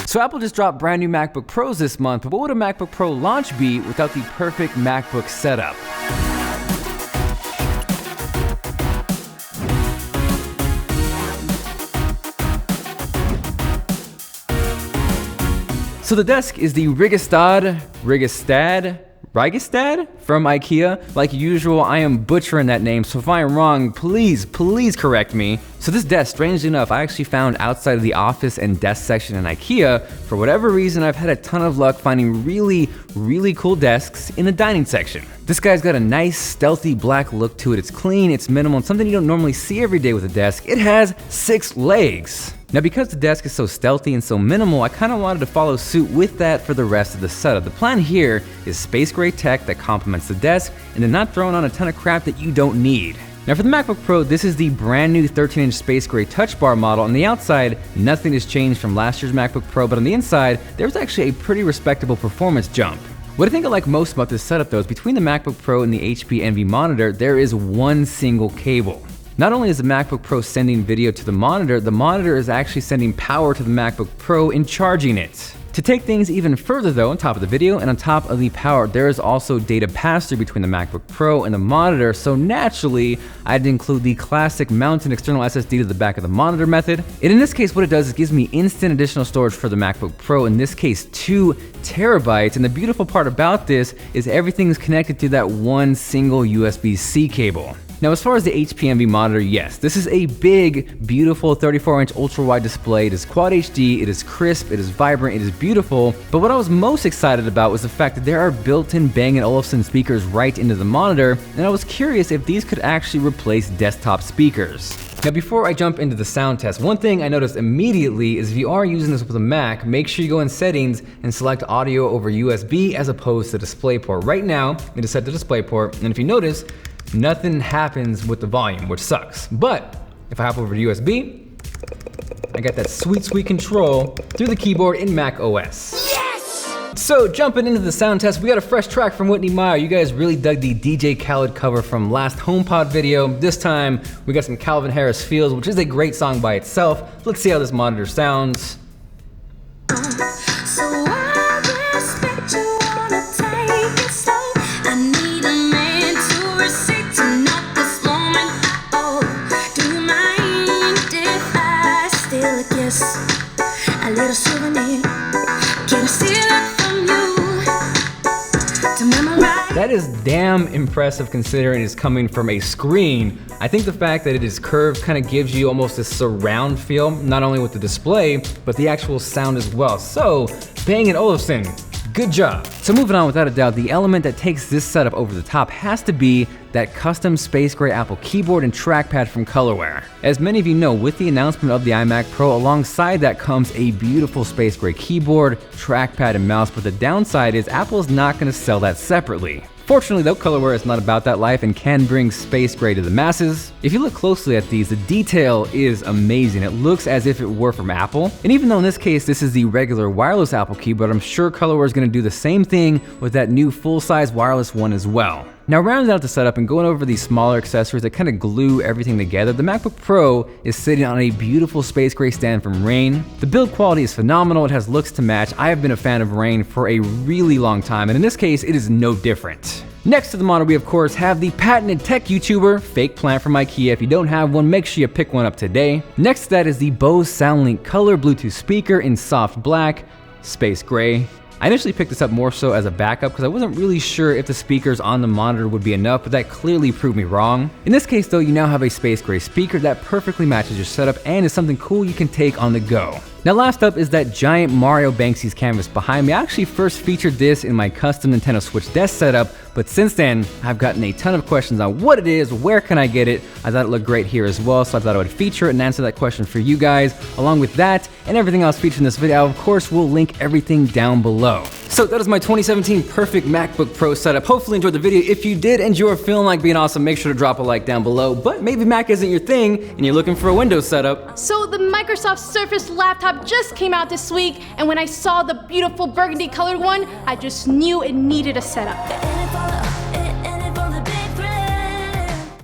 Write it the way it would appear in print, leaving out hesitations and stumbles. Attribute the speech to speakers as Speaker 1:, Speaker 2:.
Speaker 1: So Apple just dropped brand new MacBook Pros this month, but what would a MacBook Pro launch be without the perfect MacBook setup? So the desk is the Rigastad from IKEA. Like usual, I am butchering that name, so if I am wrong, please correct me. So this desk, strangely enough, I actually found outside of the office and desk section in IKEA. For whatever reason, I've had a ton of luck finding really cool desks in the dining section. This guy's got a nice, stealthy black look to it. It's clean, it's minimal, and something you don't normally see every day with a desk. It has 6 legs. Now because the desk is so stealthy and so minimal, I kind of wanted to follow suit with that for the rest of the setup. The plan here is space gray tech that complements the desk and then not throwing on a ton of crap that you don't need. Now for the MacBook Pro, this is the brand new 13-inch space gray Touchbar model. On the outside, nothing has changed from last year's MacBook Pro, but on the inside, there's actually a pretty respectable performance jump. What I think I like most about this setup though is between the MacBook Pro and the HP Envy monitor, there is one single cable. Not only is the MacBook Pro sending video to the monitor is actually sending power to the MacBook Pro and charging it. To take things even further though, on top of the video and on top of the power, there is also data pass-through between the MacBook Pro and the monitor, so naturally, I had to include the classic mount an external SSD to the back of the monitor method. And in this case, what it does is it gives me instant additional storage for the MacBook Pro, in this case 2 terabytes, and the beautiful part about this is everything is connected to that one single USB-C cable. Now as far as the HP Envy monitor, yes, this is a big, beautiful 34-inch ultra-wide display. It is Quad HD, it is crisp, it is vibrant, it is beautiful, but what I was most excited about was the fact that there are built-in Bang & Olufsen speakers right into the monitor, and I was curious if these could actually replace desktop speakers. Now before I jump into the sound test, one thing I noticed immediately is if you are using this with a Mac, make sure you go in settings and select audio over USB as opposed to DisplayPort. Right now, it is set to DisplayPort, and if you notice, nothing happens with the volume, which sucks. But if I hop over to USB, I got that sweet control through the keyboard in Mac OS. Yes! So jumping into the sound test, we got a fresh track from Whitney Meyer. You guys really dug the DJ Khaled cover from last HomePod video. This time, we got some Calvin Harris Feels, which is a great song by itself. Let's see how this monitor sounds.
Speaker 2: A little souvenir. Can I steal it from you to memorize?
Speaker 1: That is damn impressive considering it's coming from a screen. I think the fact that it is curved kind of gives you almost a surround feel, not only with the display, but the actual sound as well. So, Bang & Olufsen, good job. So moving on, without a doubt, the element that takes this setup over the top has to be that custom space gray Apple keyboard and trackpad from Colorware. As many of you know, with the announcement of the iMac Pro, alongside that comes a beautiful space gray keyboard, trackpad, and mouse, but the downside is Apple is not going to sell that separately. Fortunately though, Colorware is not about that life and can bring space gray to the masses. If you look closely at these, the detail is amazing. It looks as if it were from Apple. And even though in this case, this is the regular wireless Apple keyboard, I'm sure Colorware is gonna do the same thing with that new full-size wireless one as well. Now rounding out the setup and going over these smaller accessories that kind of glue everything together, the MacBook Pro is sitting on a beautiful space gray stand from Rain. The build quality is phenomenal, it has looks to match. I have been a fan of Rain for a really long time, and in this case, it is no different. Next to the model, we of course have the patented tech YouTuber, Fake Plant from IKEA. If you don't have one, make sure you pick one up today. Next to that is the Bose SoundLink Color Bluetooth speaker in soft black, space gray. I initially picked this up more so as a backup because I wasn't really sure if the speakers on the monitor would be enough, but that clearly proved me wrong. In this case though, you now have a space gray speaker that perfectly matches your setup and is something cool you can take on the go. Now last up is that giant Mario Banksy's canvas behind me. I actually first featured this in my custom Nintendo Switch desk setup, but since then, I've gotten a ton of questions on what it is, where can I get it. I thought it looked great here as well, so I thought I would feature it and answer that question for you guys. Along with that and everything else featured in this video, of course, we'll link everything down below. So that is my 2017 perfect MacBook Pro setup. Hopefully you enjoyed the video. If you did and you're feeling like being awesome, make sure to drop a like down below. But maybe Mac isn't your thing and you're looking for a Windows setup.
Speaker 3: So the Microsoft Surface laptop just came out this week, and when I saw the beautiful burgundy colored one, I just knew it needed a setup.